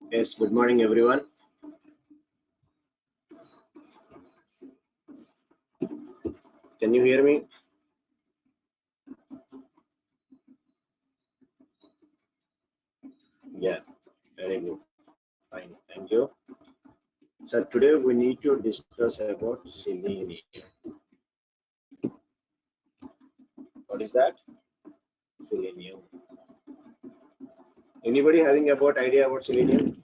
Yes, good morning, everyone. Can you hear me? Yeah, very good. Fine, thank you. So today we need to discuss about selenium. What is that? Selenium. Anybody having about idea about selenium?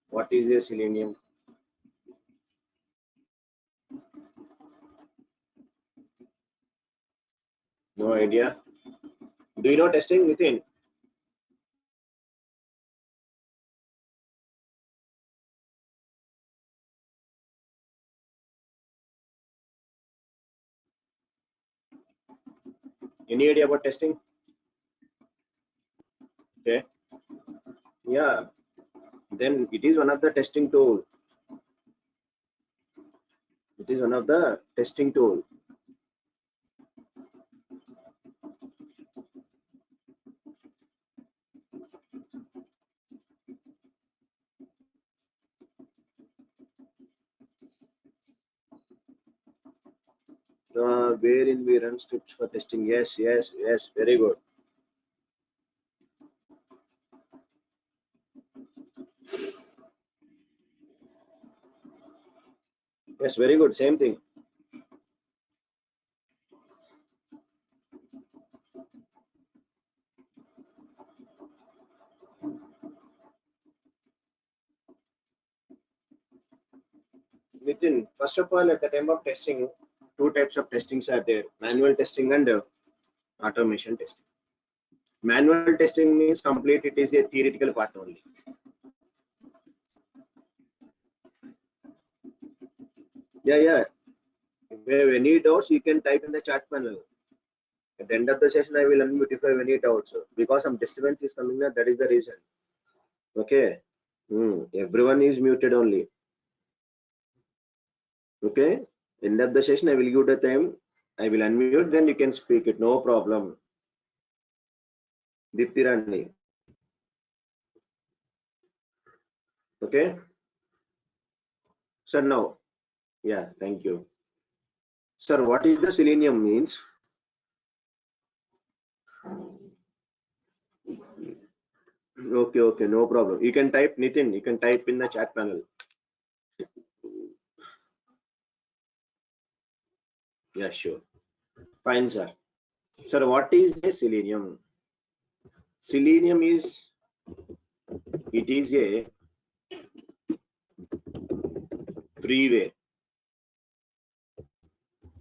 What is a selenium? No idea. Do you know testing within? Any idea about testing? Okay. Yeah. Then it is one of the testing tool. It is one of the testing tool. Wherein we run scripts for testing. Yes, yes, yes. Very good. Yes, very good. Same thing. Within, first of all, at the time of testing, two types of testings are there: manual testing and automation testing. Manual testing means complete, it is a theoretical part only. Yeah, yeah. If you have any doubts, you can type in the chat panel. At the end of the session, I will unmute if you have any doubts. Because some disturbance is coming, that is the reason. Okay. Everyone is muted only. Okay. End of the session, I will give the time. I will unmute, then you can speak it. No problem. Dipti Rani. Okay. Sir, now. Yeah, thank you. Sir, what is the selenium means? Okay, okay, no problem. You can type Nitin, you can type in the chat panel. Yeah, sure. Fine, sir. Sir, what is a selenium? Selenium is, it is a freeware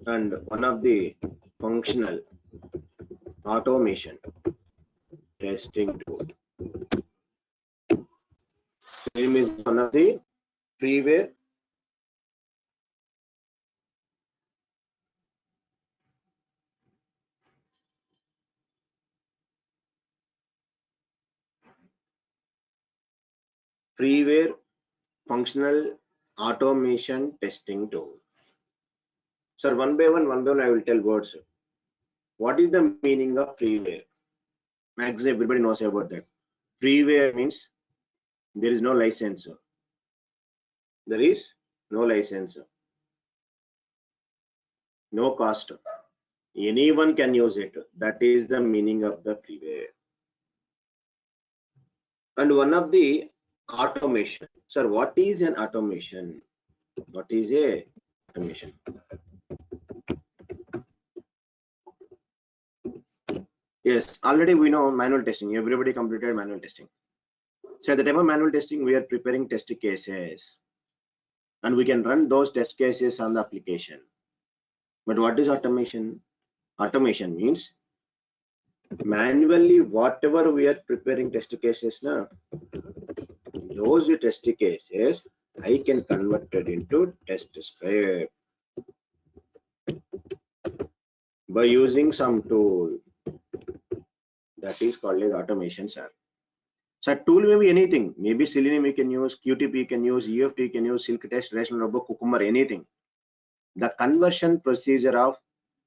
and one of the functional automation testing tool. Selenium is one of the freeware functional automation testing tool. Sir, one by one, I will tell words. What is the meaning of freeware? Max, everybody knows about that. Freeware means there is no license. There is no license, no cost. Anyone can use it. That is the meaning of the freeware. And one of the automation. Sir, what is an automation? What is a automation? Yes, already we know manual testing. Everybody completed manual testing. So at the time of manual testing, we are preparing test cases. And we can run those test cases on the application. But what is automation? Automation means manually whatever we are preparing test cases now, those test cases I can convert it into test script by using some tool that is called as automation, sir. So tool may be anything. Maybe Selenium you can use, QTP you can use, EFT you can use, Silk Test, Rational Robot, Cucumber, anything. The conversion procedure of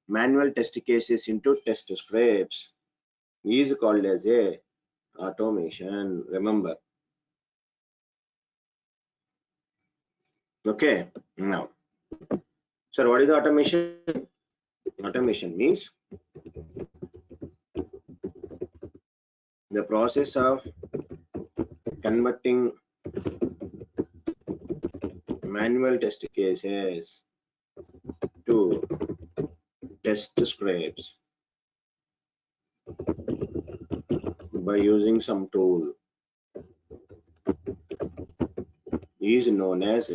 manual test cases into test scripts is called as a automation. Remember. Okay. Now, sir, what is the automation? Automation means the process of converting manual test cases to test scripts by using some tool is known as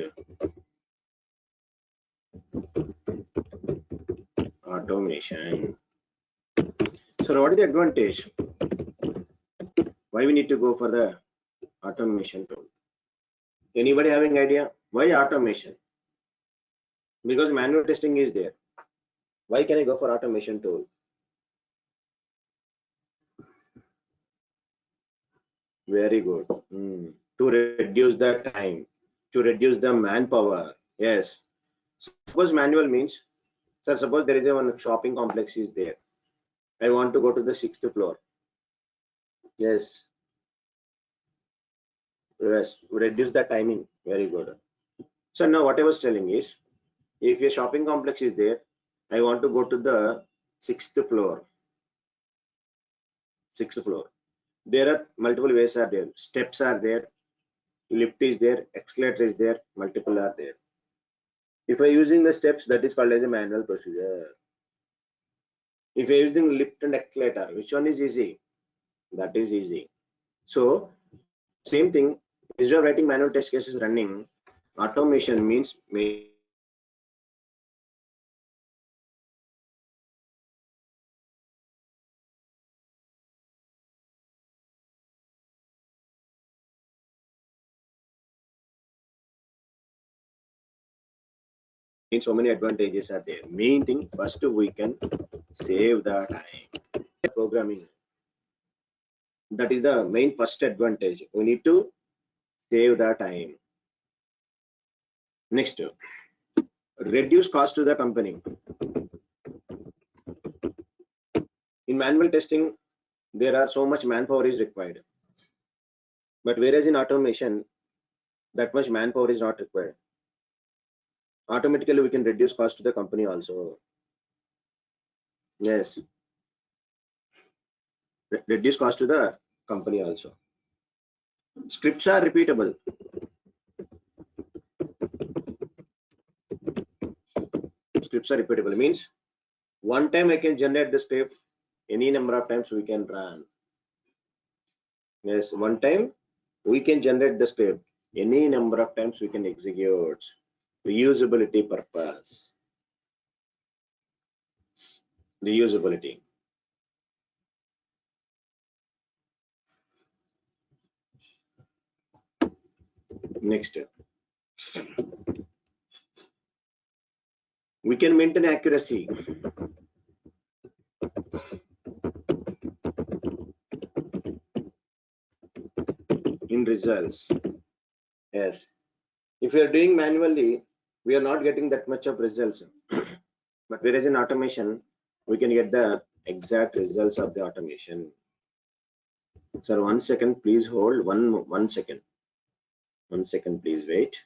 automation. So what is the advantage? Why we need to go for the automation tool? Anybody having idea? Why automation? Because manual testing is there. Why can I go for automation tool? Very good. To reduce the time, to reduce the manpower. Yes. Suppose manual means, sir, suppose there is a one shopping complex is there. I want to go to the 6th floor. Yes. Yes. Reduce the timing. Very good. So now what I was telling is, if a shopping complex is there, I want to go to the 6th floor. 6th floor. There are multiple ways are there. Steps are there. Lift is there. Escalator is there. Multiple are there. If I using the steps, that is called as a manual procedure. If you're using lift and escalator, which one is easy? That is easy. So same thing, instead of writing manual test cases running, automation means so many advantages are there. Main thing, first we can save the time. Programming. That is the main first advantage. We need to save the time. Next, reduce cost to the company. In manual testing, there are so much manpower is required. But whereas in automation, that much manpower is not required. Automatically, we can reduce cost to the company also. Yes, reduce cost to the company also. Scripts are repeatable. Scripts are repeatable means one time I can generate the script, any number of times we can run. Yes, one time we can generate the script, any number of times we can execute. Reusability purpose. Reusability. Next, we can maintain accuracy. In results. Yes. If we are doing manually, we are not getting that much of results. But whereas in automation, we can get the exact results of the automation. Sir, 1 second, please hold. 1 second. 1 second, please wait.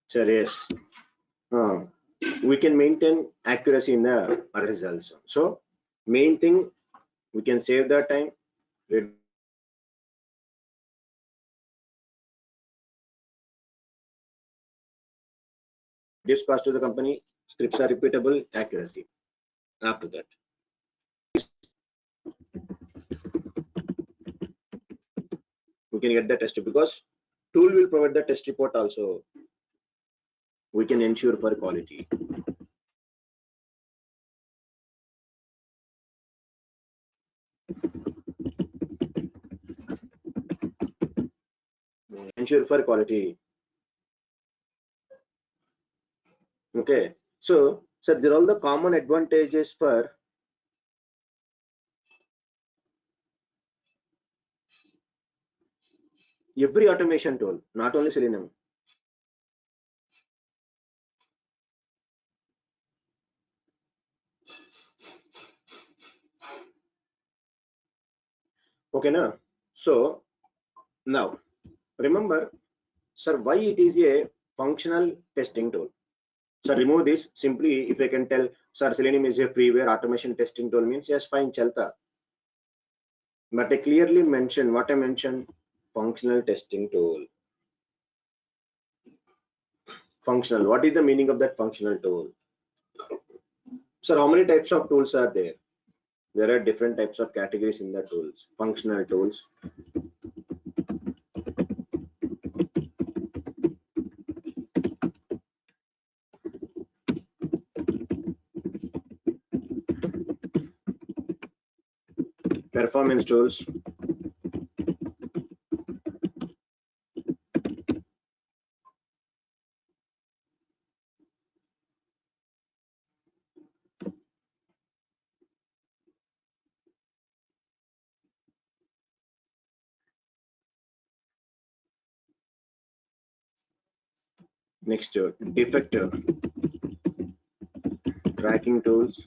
So yes, we can maintain accuracy in the results. So main thing, we can save the time, reduce cost to the company, scripts are repeatable, accuracy. After that, we can get the test because tool will provide the test report also. We can ensure for quality. Ensure for quality. Okay. So there are all the common advantages for every automation tool, not only Selenium. Okay, now. So now remember, sir, why it is a functional testing tool. So remove this simply. If I can tell, sir, Selenium is a freeware automation testing tool, means yes, fine, chalta. But I clearly mentioned what I mentioned: functional testing tool. Functional. What is the meaning of that functional tool? Sir, how many types of tools are there? There are different types of categories in the tools. Functional tools. Performance tools. Next, defect tracking tools.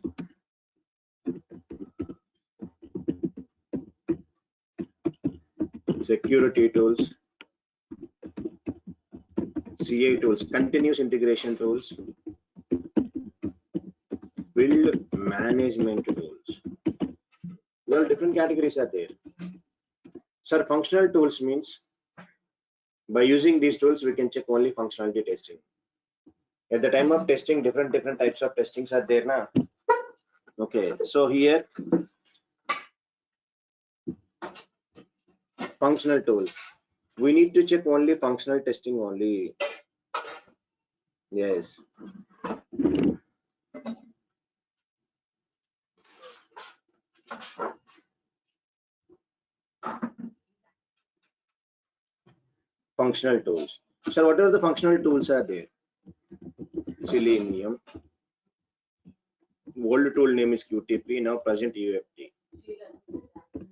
Security tools. CA tools, continuous integration tools, build management tools. Well, different categories are there. Sir, functional tools means by using these tools, we can check only functionality testing. At the time of testing, different types of testings are there now. Okay, so here functional tools. We need to check only functional testing only. Yes. Functional tools. So what are the functional tools are there? Selenium. Old tool name is QTP, now present UFT.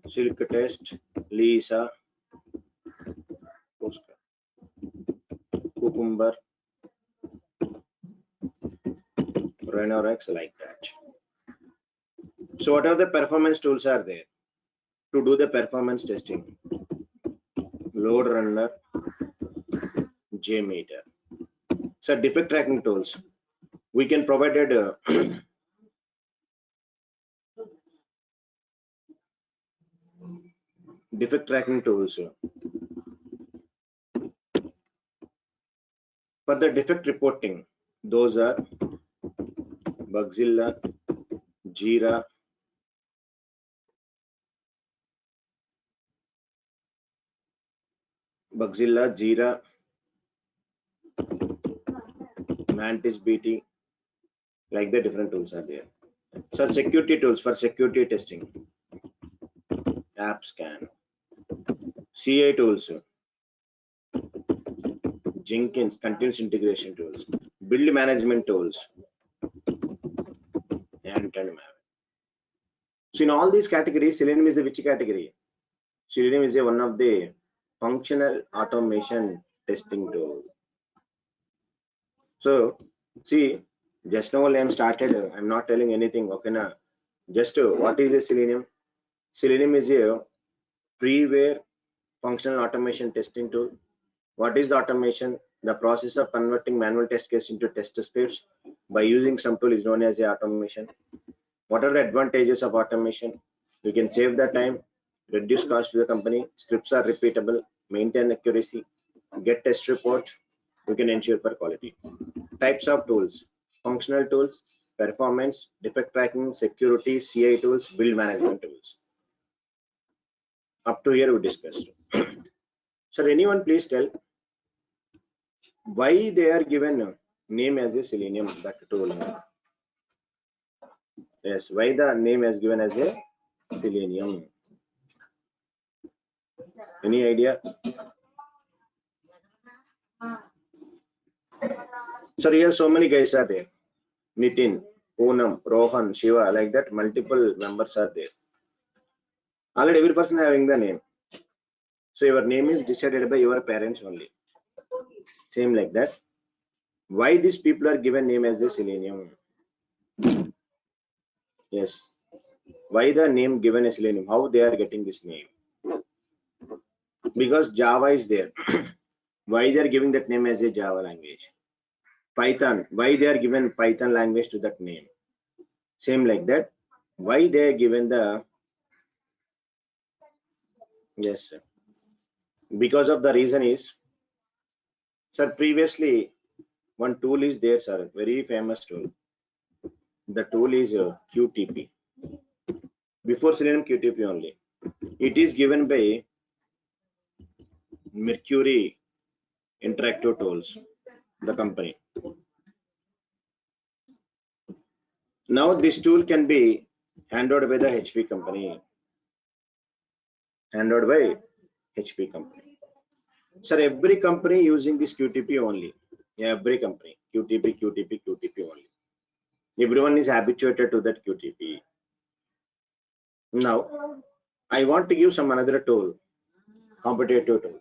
Silk test, Lisa, Cucumber, Rhinorex, like that. So what are the performance tools are there to do the performance testing? Load runner, JMeter. So defect tracking tools. We can provide defect tracking tools. For the defect reporting, those are Bugzilla, Jira, Mantis BT, like the different tools are there. So security tools for security testing, AppScan, CA tools, Jenkins, continuous integration tools, build management tools, and so in all these categories, Selenium is the which category? Selenium is one of the functional automation testing tool. So see, just now I am started. I'm not telling anything. Okay, na. Just what is a Selenium? Selenium is a freeware functional automation testing tool. What is the automation? The process of converting manual test case into test scripts by using some tool is known as a automation. What are the advantages of automation? You can save the time, reduce cost to the company, scripts are repeatable, maintain accuracy, get test reports, you can ensure for quality. Types of tools: functional tools, performance, defect tracking, security, CI tools, build management tools. Up to here we discussed. Sir, anyone please tell why they are given name as a Selenium, that tool? Yes, why the name is given as a Selenium? Any idea? Sir, here so many guys are there. Nitin, Poonam, Rohan, Shiva, like that, multiple members are there. Already every person having the name. So your name is decided by your parents only. Same like that. Why these people are given name as the Selenium? Yes. Why the name given as Selenium? How they are getting this name? Because Java is there. Why they are giving that name as a Java language? Python. Why they are given Python language to that name? Same like that. Why they are given the, yes, sir. Because of the reason is, sir, previously one tool is there, sir, very famous tool. The tool is QTP. Before Selenium, QTP only. It is given by Mercury Interactive Tools, the company. Now this tool can be handled by the HP company. Handled by HP company. Sir, every company using this QTP only. Every company. QTP, QTP, QTP only. Everyone is habituated to that QTP. Now, I want to give some another tool, competitive tool.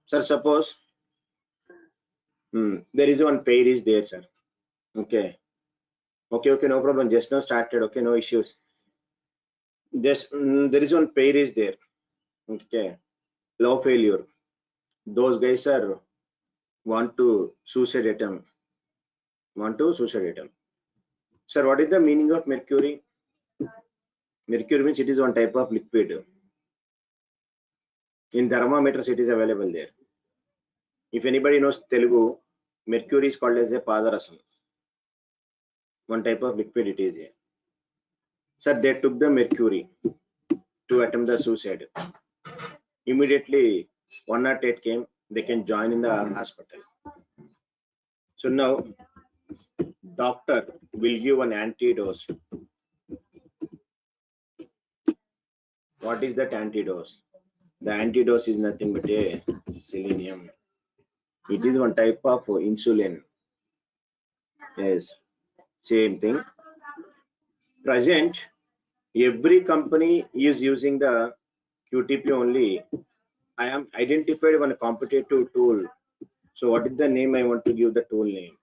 Sir, suppose there is one pair is there, sir. Okay. Okay, no problem. Just now started. Okay, no issues. Just there is one pair is there. Okay. Low failure. Those guys are want to suicide attempt. Sir, what is the meaning of mercury? Mercury means it is one type of liquid. In thermometers, it is available there. If anybody knows Telugu, mercury is called as a padarasam. One type of liquid it is here. Sir, they took the mercury to attempt the suicide. Immediately, 108 came. They can join in the hospital. So now, doctor will give an antidote. What is that antidote? The antidote is nothing but a selenium. It is one type of insulin. Yes, same thing. Present, every company is using the QTP only. I am identified one competitive tool. So what is the name I want to give the tool name?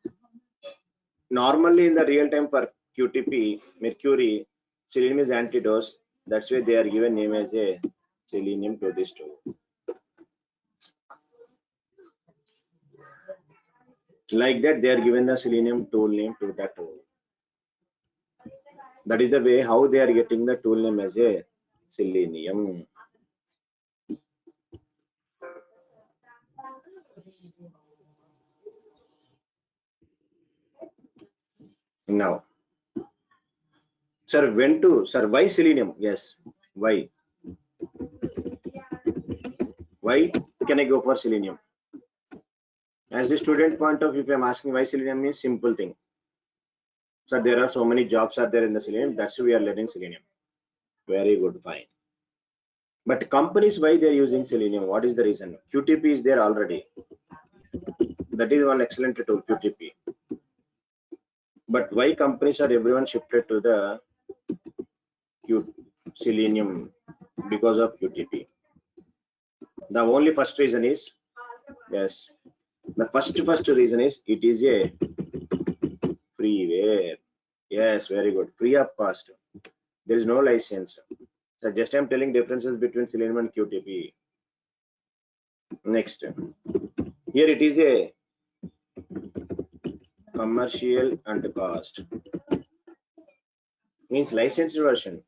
Normally in the real time for QTP, Mercury, Selenium is antidote. That's why they are given name as a Selenium to this tool. Like that, they are given the Selenium tool name to that tool. That is the way how they are getting the tool name as a Selenium. Now, sir, why Selenium? Yes, why? Why can I go for Selenium? As the student point of view, if I'm asking why Selenium means simple thing. So there are so many jobs are there in the Selenium. That's why we are learning Selenium. Very good, fine. But companies, why they are using Selenium? What is the reason? QTP is there already. That is one excellent tool, QTP. But why companies are everyone shifted to the Selenium because of QTP? The only first reason is, yes, the first reason is it is a freeware. Yes, very good. Free of cost. There is no license. So just I'm telling differences between Selenium and QTP. Next, Here it is a commercial and cost. Means licensed version.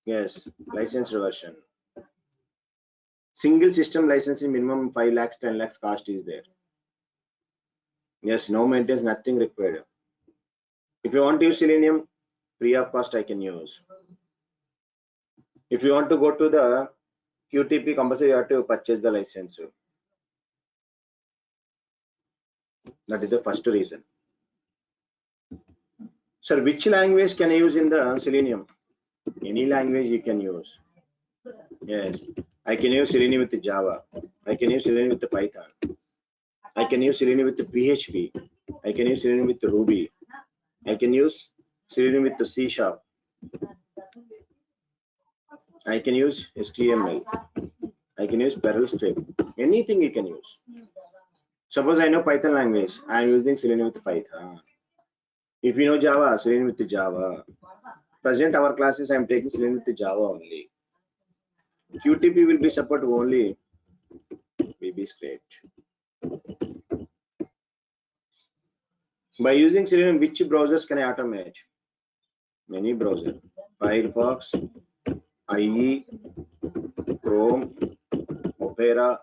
Yes, licensed version. Single system licensing minimum 5 lakhs, 10 lakhs cost is there. Yes, no maintenance, nothing required. If you want to use Selenium, free of cost I can use. If you want to go to the QTP, compulsory you have to purchase the license. That is the first reason. Sir, which language can I use in the Selenium? Any language you can use. Yes, I can use Selenium with Java. I can use Selenium with Python. I can use Selenium with PHP. I can use Selenium with Ruby. I can use Selenium with C#. I can use HTML. I can use Perl script. Anything you can use. Suppose I know Python language. I am using Selenium with Python. If you know Java, Selenium with Java. Present our classes, I am taking Selenium with Java only. QTP will be support only VB script. By using Selenium, which browsers can I automate? Many browsers. Firefox, IE, Chrome, Opera,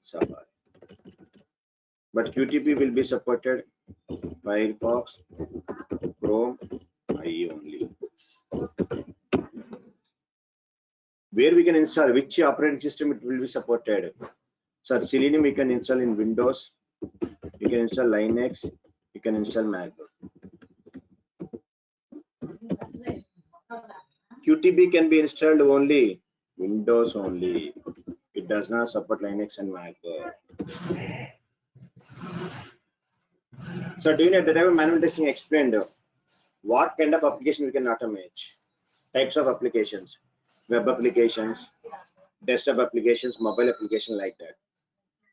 Safari. But QTP will be supported Firefox, Chrome, IE only. Where we can install, which operating system it will be supported? So Selenium we can install in Windows, you can install Linux, you can install Mac. QTP can be installed only Windows only. It does not support Linux and Mac. So during the time manual testing explained what kind of application we can automate. Types of applications, web applications, desktop applications, mobile application like that.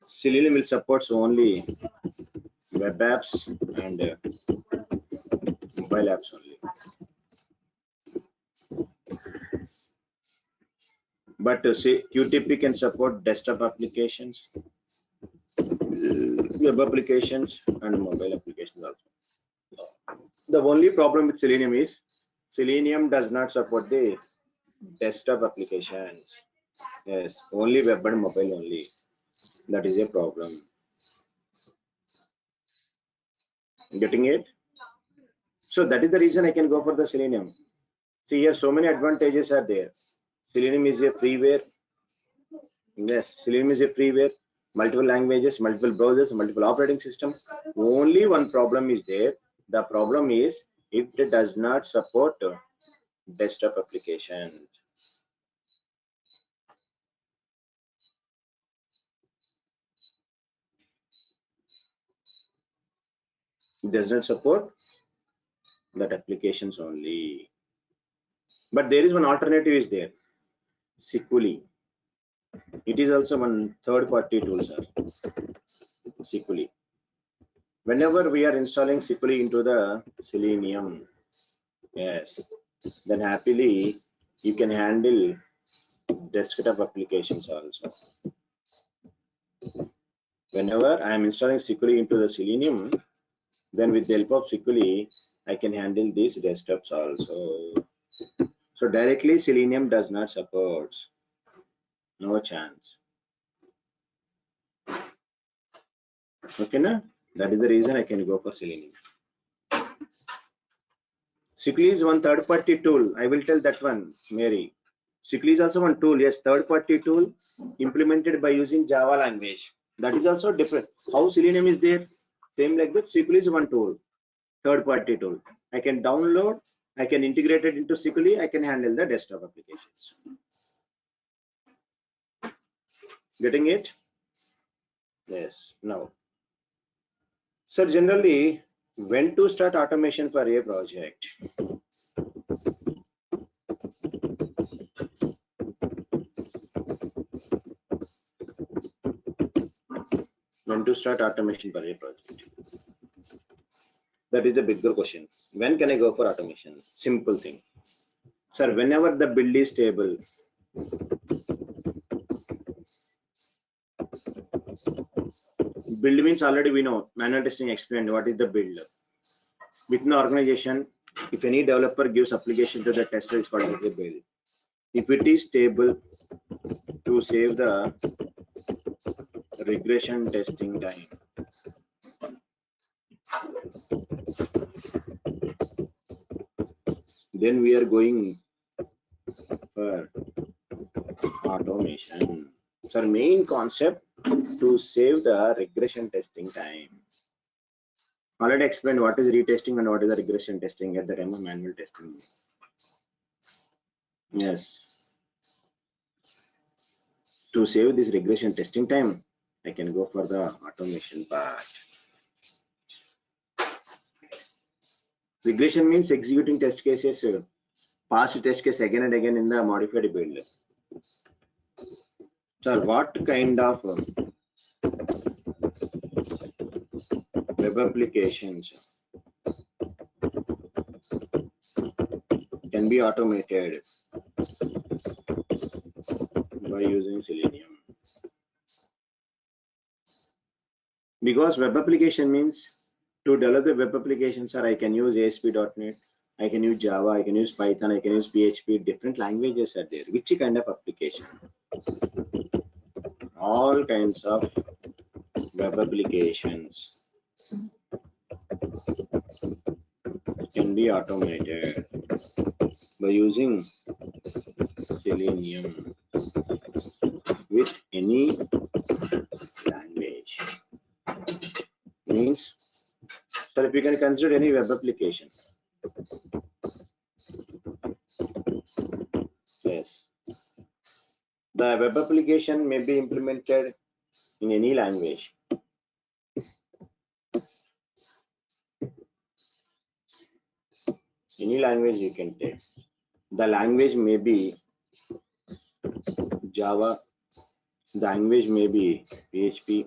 Selenium will support only web apps and mobile apps only. But say QTP can support desktop applications, web applications, and mobile applications also. The only problem with Selenium is Selenium does not support the desktop applications. Yes, only web and mobile only. That is a problem. Getting it? So that is the reason I can go for the Selenium. See here, so many advantages are there. Selenium is a freeware. Yes, Selenium is a freeware. Multiple languages, multiple browsers, multiple operating system. Only one problem is there. The problem is it does not support desktop applications. It does not support that applications only. But there is one alternative is there. Sequely. It is also one third-party tool, sir. Sequely. Whenever we are installing Sequely into the Selenium, yes, then happily you can handle desktop applications also. Whenever I am installing Sequely into the Selenium, then with the help of Sequely, I can handle these desktops also. So directly Selenium does not support. No chance. Okay, na? That is the reason I can go for Selenium. Sequely is one third-party tool. I will tell that one, Mary. Sequely is also one tool. Yes, third-party tool implemented by using Java language. That is also different. How Selenium is there? Same like that. Sequely is one tool, third-party tool. I can download. I can integrate it into Sequely. I can handle the desktop applications. Getting it? Yes. Now, sir, generally, when to start automation for a project? When to start automation for a project? That is a bigger question. When can I go for automation? Simple thing. Sir, whenever the build is stable, Build means already we know. Manual testing explained what is the build. Within the organization, if any developer gives application to the tester, it's called as a build. If it is stable, to save the regression testing time. Then we are going for automation. So our main concept to save the regression testing time. Already explained what is retesting and what is the regression testing at the time of manual testing. Yes. To save this regression testing time, I can go for the automation part. Regression means executing test cases, past test case again and again in the modified build. So what kind of web applications can be automated by using Selenium? Because web application means to develop the web applications, I can use ASP.NET, I can use Java, I can use Python, I can use PHP, different languages are there. Which kind of application? All kinds of web applications can be automated by using Selenium with any language. Means, so if you can consider any web application. Yes. The web application may be implemented in any language. Any language you can take. The language may be Java, the language may be PHP,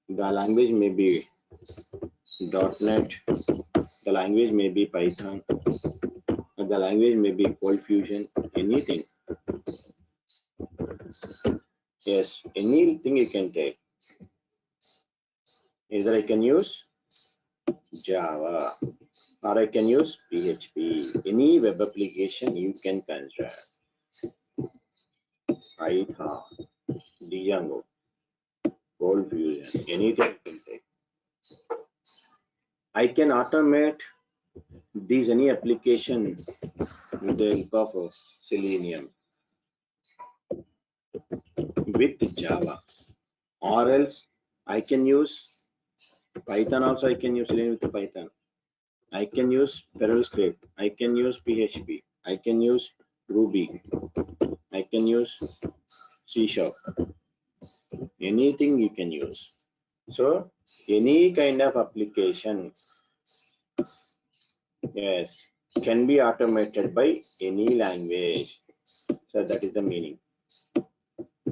the language may be .NET, the language may be Python, the language may be Cold Fusion, anything. Yes, anything you can take. Either I can use Java or I can use PHP. Any web application you can consider. Python, Django, Cold Fusion, anything you can take. I can automate these any application with the help of Selenium with Java, or else I can use Python. Also, I can use Selenium with Python. I can use Perl script. I can use PHP. I can use Ruby. I can use C#. Anything you can use. So any kind of application, yes, can be automated by any language. So that is the meaning.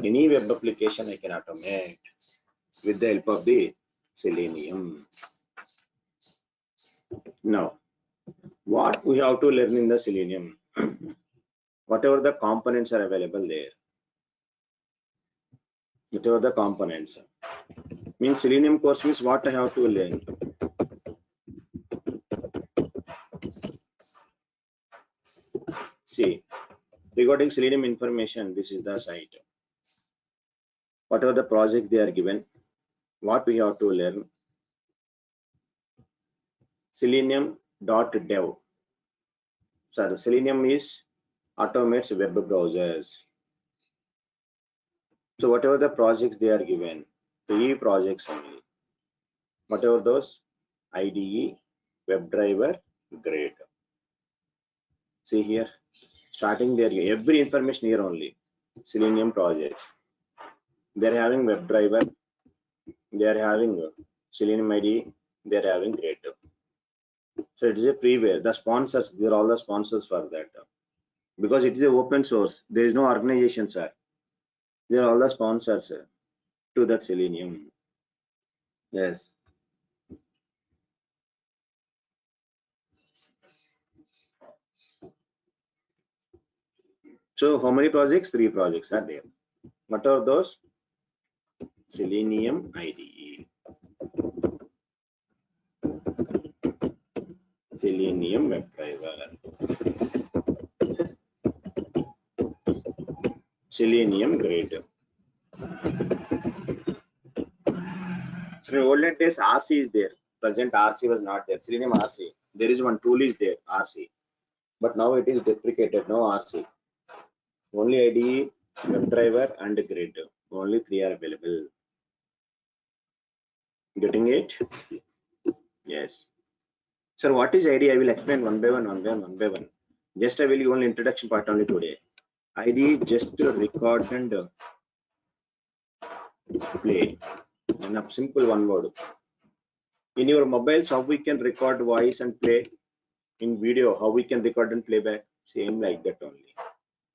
Any web application I can automate with the help of the Selenium. Now, what we have to learn in the Selenium? Whatever the components are available there. Whatever the components. Means Selenium course means what I have to learn. See, regarding Selenium information, this is the site. Whatever the project they are given, what we have to learn. Selenium.dev. So Selenium is automates web browsers. So whatever the projects they are given, 3 projects only. Whatever those, IDE, WebDriver, Grid. See here, starting there, every information here only. Selenium projects. They are having WebDriver. They are having Selenium IDE. They are having Grid. So it is a freeware. The sponsors, they are all the sponsors for that. Because it is an open source. There is no organization, sir. They are all the sponsors to that Selenium. Yes. So how many projects? 3 projects are there. What are those? Selenium IDE. Selenium WebDriver. Selenium grid. So in olden days, RC is there. Present RC was not there. Selenium RC. There is one tool is there, RC. But now it is deprecated. No RC. Only IDE, WebDriver, and grid. Only three are available. Getting it? Yes. Sir, what is IDE? I will explain one by one. Just I will give only introduction part only today. IDE just record and play. And a simple one word. In your mobiles, how we can record voice and play. In video, how we can record and play back. Same like that only.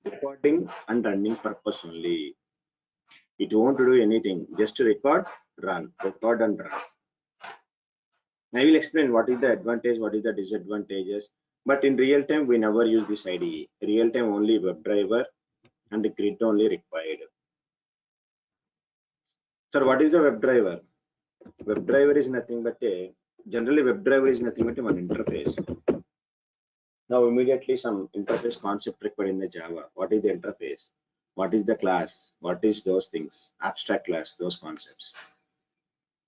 Recording and running purpose only. It won't do anything. Just record, run. Record and run. I will explain what is the advantage, what is the disadvantages. But in real time, we never use this IDE. Real time only WebDriver and the grid only required. Sir, what is the WebDriver? WebDriver is nothing but generally WebDriver is nothing but one interface. Now immediately some interface concept required in the Java. What is the interface? What is the class? What is those things? Abstract class, those concepts.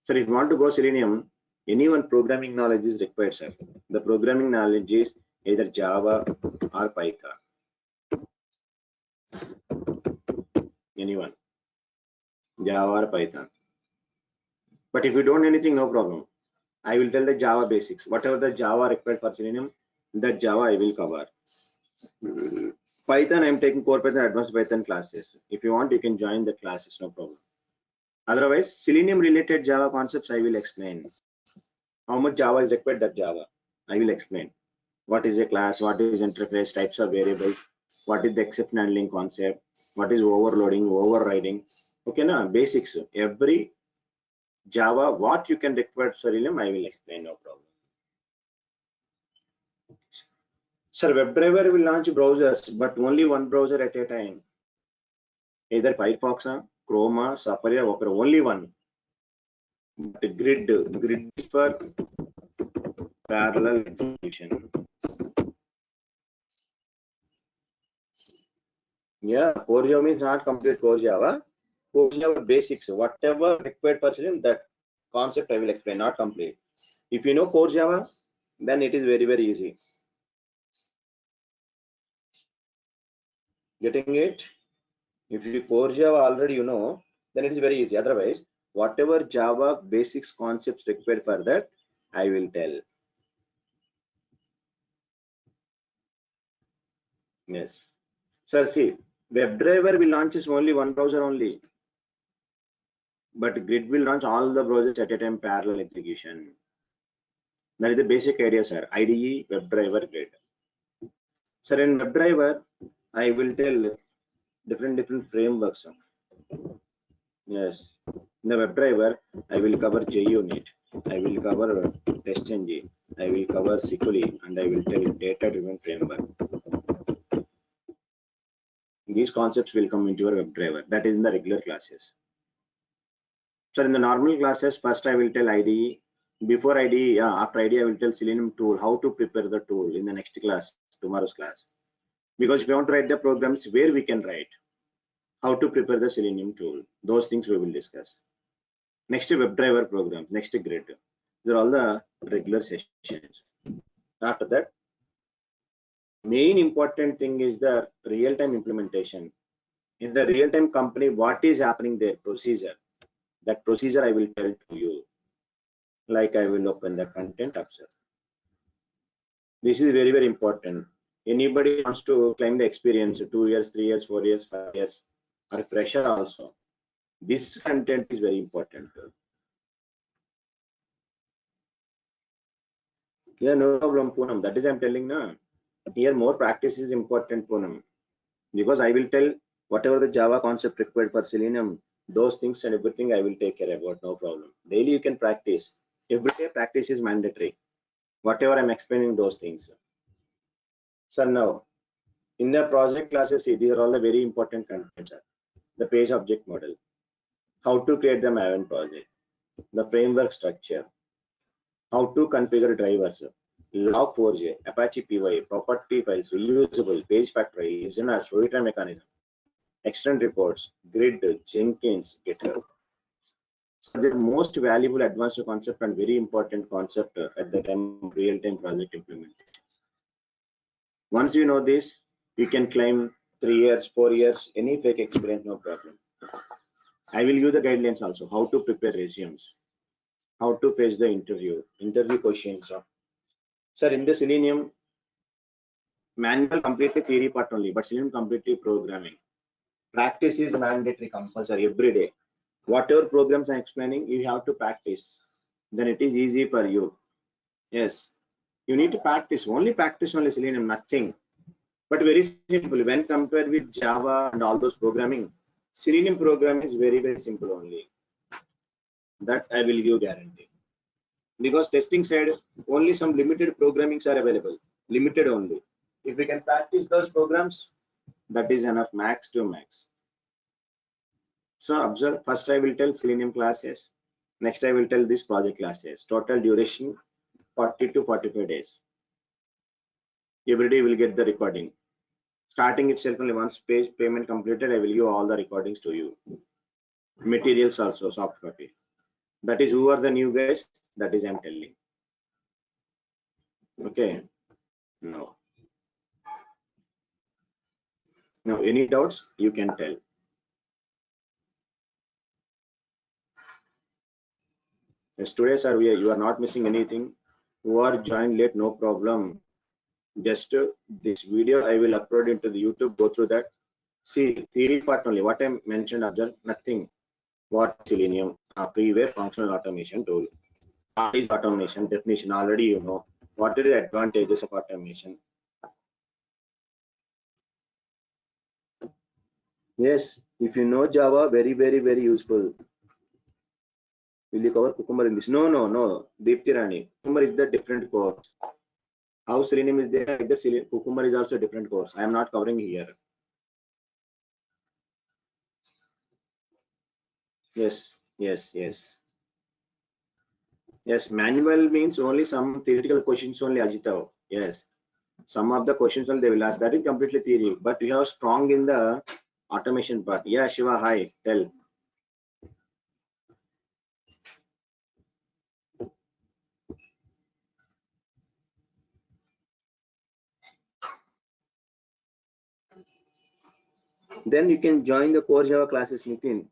So if you want to go Selenium, anyone programming knowledge is required, sir. The programming knowledge is either Java or Python. Anyone. Java or Python. But if you don't know anything, no problem. I will tell the Java basics. Whatever the Java required for Selenium, that Java I will cover. Python, I am taking core Python, advanced Python classes. If you want, you can join the classes, no problem. Otherwise, Selenium related Java concepts I will explain. How much Java is required, that Java I will explain. What is a class, what is interface, types of variables, what is the exception handling concept, what is overloading, overriding. Okay, na basics. Every Java, what you can require Selenium, I will explain, no problem. Sir, WebDriver will launch browsers, but only one browser at a time. Either Firefox, Chrome, Safari, or Opera, only one. But grid is for parallel execution. Yeah, core Java means not complete core Java. Core Java basics, whatever required for Selenium, that concept I will explain, not complete. If you know core Java, then it is very, very easy. Getting it? If you core Java already you know, then it is very easy. Otherwise, whatever Java basics concepts required for that, I will tell. Yes. Sir, see, WebDriver will launch only one browser only, but grid will launch all the browsers at a time, parallel execution. That is the basic idea, sir. IDE, WebDriver, grid. Sir, in WebDriver, I will tell different frameworks. Yes. In the WebDriver, I will cover JUnit, I will cover TestNG, I will cover SQL, and I will tell data-driven framework. These concepts will come into your WebDriver. That is in the regular classes. So in the normal classes, first I will tell IDE. Before IDE, after IDE, I will tell Selenium tool, how to prepare the tool in the next class, tomorrow's class. Because if you want to write the programs, where we can write, how to prepare the Selenium tool, those things we will discuss. Next WebDriver program, next grid. These are all the regular sessions. After that, main important thing is the real-time implementation. In the real-time company, what is happening there, procedure. That procedure I will tell to you. Like I will open the content observe. This is very, very important. Anybody wants to claim the experience, 2 years, 3 years, 4 years, 5 years, or fresher also. This content is very important. Yeah, no problem, Poonam. That is I'm telling now. Here more practice is important, Poonam. Because I will tell whatever the Java concept required for Selenium, those things and everything I will take care about, no problem. Daily you can practice. Every day practice is mandatory. Whatever I'm explaining those things. So now, in the project classes, see, these are all the very important contents. The page object model, how to create the Maven project, the framework structure, how to configure drivers, Log4j, Apache PY, property files, reusable, page factory, listener, storytime mechanism, extend reports, grid, Jenkins, GitHub. So the most valuable advanced concept and very important concept at the time of real-time project implementation. Once you know this, you can claim 3 years, 4 years, any fake experience, no problem. I will give the guidelines also, how to prepare resumes, how to face the interview questions. Sir, in the Selenium, manual completely theory part only, but Selenium completely programming. Practice is mandatory, compulsory every day. Whatever programs I'm explaining, you have to practice. Then it is easy for you. Yes, you need to practice. Only practice only Selenium, nothing. But very simple. When compared with Java and all those programming, Selenium programming is very, very simple only. That I will give guarantee. Because testing side, only some limited programmings are available. Limited only. If we can practice those programs, that is enough, max to max. So observe, first I will tell Selenium classes. Next I will tell this project classes. Total duration 40 to 45 days. Every day will get the recording. Starting itself only once page payment completed, I will give all the recordings to you. Materials also, soft copy. That is who are the new guys, that is I'm telling. Okay. No. Now any doubts, you can tell. Yes, today, sir, you are not missing anything. Who are joined late, no problem. Just this video I will upload into the YouTube, go through that. See, theory part only, what I mentioned, observe, nothing. What Selenium, freeware functional automation tool. What is automation? Definition, already you know. What are the advantages of automation? Yes, if you know Java, very, very, very useful. Will you cover Cucumber in this? No, no, no. Deepti Rani. Cucumber is the different course. How Selenium is there, either Cucumber is also a different course. I am not covering here. Yes, yes, yes. Yes, manual means only some theoretical questions only, Ajita. Yes, some of the questions only they will ask. That is completely theory. But we have strong in the automation part. Yeah, Shiva, hi. Tell. Then you can join the core Java classes, Nitin.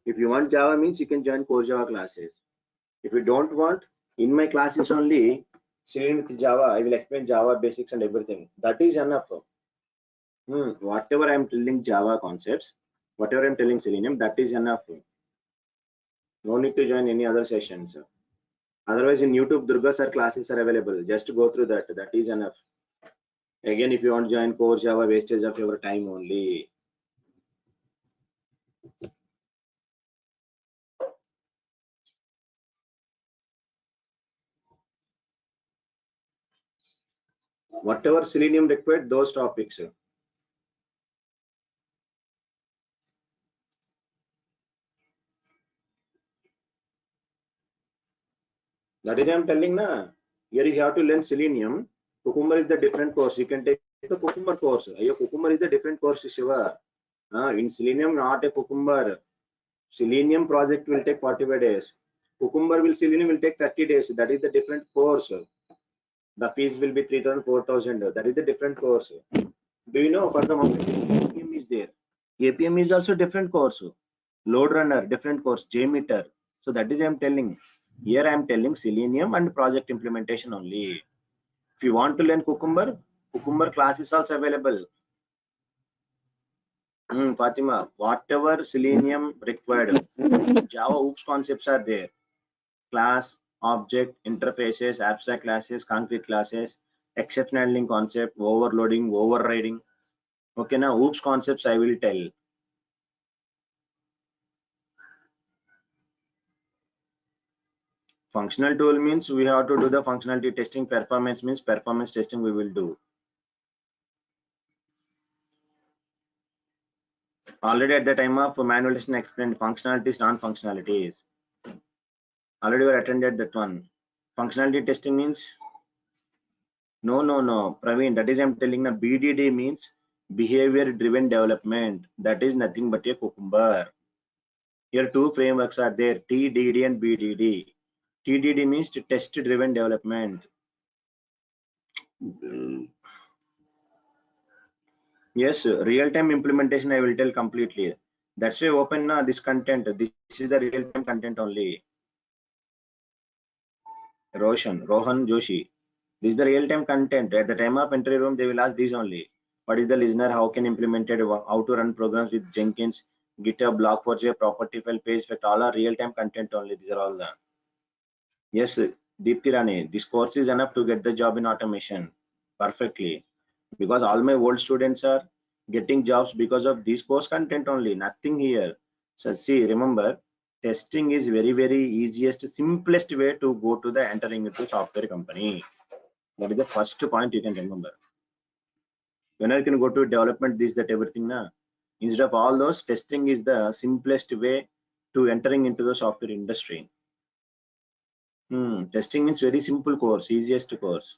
If you want Java means you can join core Java classes. If you don't want, in my classes only, same with Java, I will explain Java basics and everything. That is enough. Whatever I'm telling Java concepts, whatever I'm telling Selenium, that is enough. No need to join any other sessions. Otherwise, in YouTube, Durga sir classes are available. Just go through that. That is enough. Again, if you want to join core Java, wastage of your time only. Whatever Selenium required, those topics. That is I'm telling na. Here you have to learn Selenium. Cucumber is the different course. You can take the Cucumber course. Your Cucumber is the different course, Shiva. In Selenium, not a Cucumber. Selenium project will take 45 days. Cucumber will Selenium will take 30 days. That is the different course. The fees will be 3,000, 4,000. That is the different course. Do you know for the moment APM is there? APM is also different course. Load runner, different course. JMeter. So that is I'm telling. Here I am telling Selenium and project implementation only. If you want to learn Cucumber, Cucumber class is also available. Fatima, whatever Selenium required, Java OOPS concepts are there. Class, object, interfaces, abstract classes, concrete classes, exception handling concept, overloading, overriding. Okay, now OOPS concepts I will tell. Functional tool means we have to do the functionality testing. Performance means performance testing we will do. Already at the time of manual testing explained functionalities, non-functionalities. Already we attended that one. Functionality testing means No. Praveen, that is I'm telling the BDD means behavior driven development. That is nothing but a cucumber. Here two frameworks are there, TDD and BDD. TDD means test driven development. Yes, real time implementation I will tell completely. That's why open this content. This is the real time content only. Rohan Joshi. This is the real time content. At the time of entry room, they will ask these only. What is the listener? How can implement it? How to run programs with Jenkins, GitHub, Log4j, property file, page effect, all are real time content only. These are all the. Yes, Deepti Rani, this course is enough to get the job in automation perfectly. Because all my old students are getting jobs because of this course content only, nothing here. So see, remember, testing is very easiest, simplest way to go to the entering into software company. That is the first point you can remember. When you can go to development, this, that, everything, na, instead of all those, testing is the simplest way to entering into the software industry. Testing means very simple course, easiest course.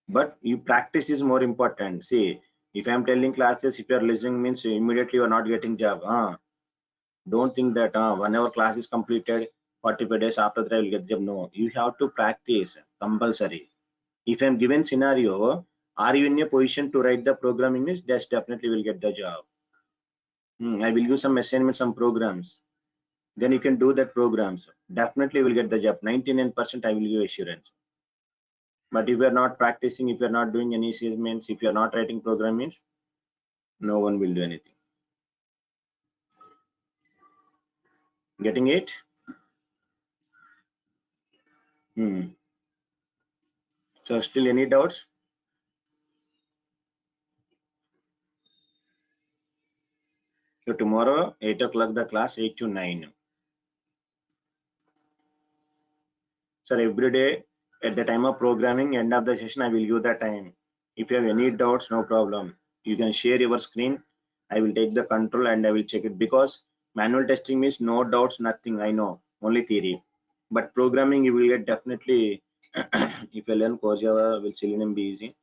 But you practice is more important. See, if I'm telling classes, if you're listening means immediately you're not getting job. Don't think that 1 hour class is completed, 45 days after that I will get job. No, you have to practice compulsory. If I'm given scenario, are you in a position to write the programming means that's definitely will get the job. I will give some assignments, some programs. Then you can do that programs. Definitely will get the job. 99% I will give assurance. But if you're not practicing, if you're not doing any assignments, if you're not writing programming, no one will do anything. Getting it? So still any doubts? So tomorrow 8 o'clock the class, 8 to 9. Sir, every day at the time of programming, end of the session I will give the time. If you have any doubts, no problem. You can share your screen. I will take the control and I will check it, because manual testing means no doubts, nothing. I know only theory. But programming you will get definitely. If you learn core Java, will Selenium be easy?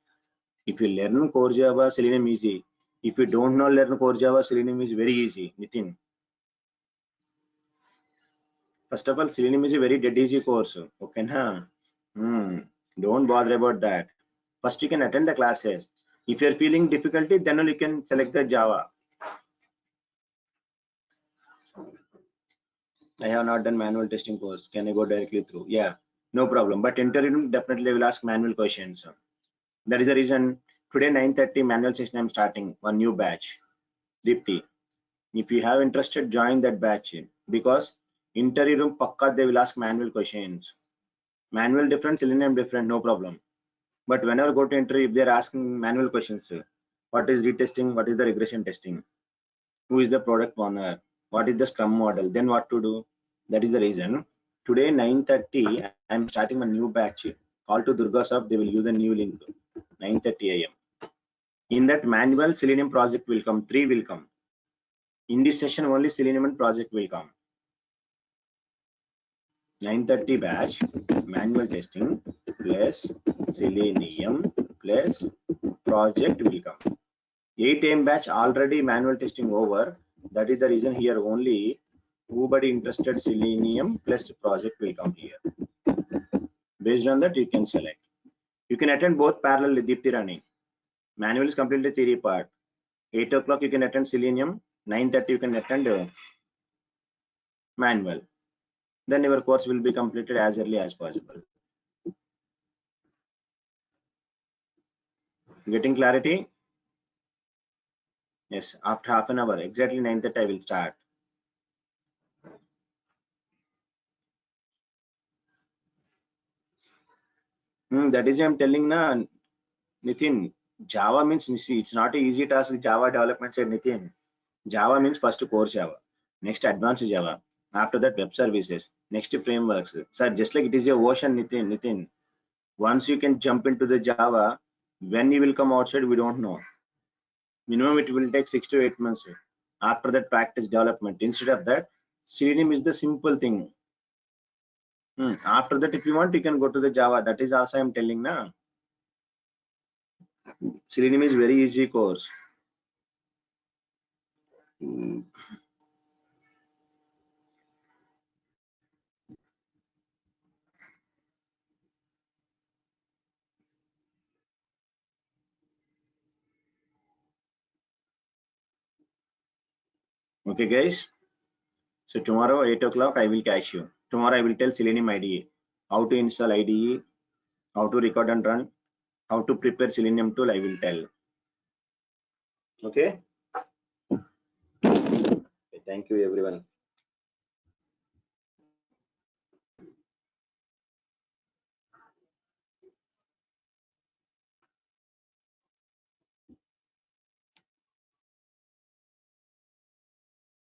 If you learn core Java, Selenium easy. If you don't know learn core Java, Selenium is very easy. Nitin. First of all, Selenium is a very dead easy course. Okay, na? Don't bother about that. First, you can attend the classes. If you're feeling difficulty, then only you can select the Java. I have not done manual testing course. Can I go directly through? Yeah, no problem. But interview definitely will ask manual questions. That is the reason today 9:30 manual session I'm starting one new batch. Dipti. If you have interested, join that batch, because interview room pakka they will ask manual questions. Manual different, Selenium different, no problem. But whenever go to interview, if they're asking manual questions, what is retesting, what is the regression testing, who is the product owner, what is the scrum model, then what to do. That is the reason today 9:30 I'm starting a new batch. Call to durgasoft, they will use the new link, 9:30 a.m. In that manual Selenium project will come, 3 will come. In this session only Selenium project will come. 9:30 batch, manual testing plus Selenium plus project will come. 8 a.m. batch already manual testing over. That is the reason here only nobody interested Selenium plus project will come here. Based on that you can select. You can attend both parallel Deepti Rani. Manual is completely theory part. 8 o'clock you can attend Selenium. 9:30 you can attend manual. Then your course will be completed as early as possible. Getting clarity? Yes, after half an hour, exactly 9:30 I will start. That is I'm telling na, Nitin. Java means, see, it's not an easy task. Java development said Nitin. Java means first core Java, next advanced Java, after that web services, next frameworks. So just like it is a ocean, Nitin. Once you can jump into the Java, when you will come outside, we don't know. Minimum it will take 6 to 8 months. After that practice development. Instead of that, Selenium is the simple thing. After that, if you want, you can go to the Java. That is also I'm telling now. Selenium is very easy course. Okay, guys. So tomorrow 8 o'clock I will catch you. Tomorrow I will tell Selenium IDE, how to install IDE, how to record and run, how to prepare Selenium tool. I will tell. Okay. Thank you, everyone.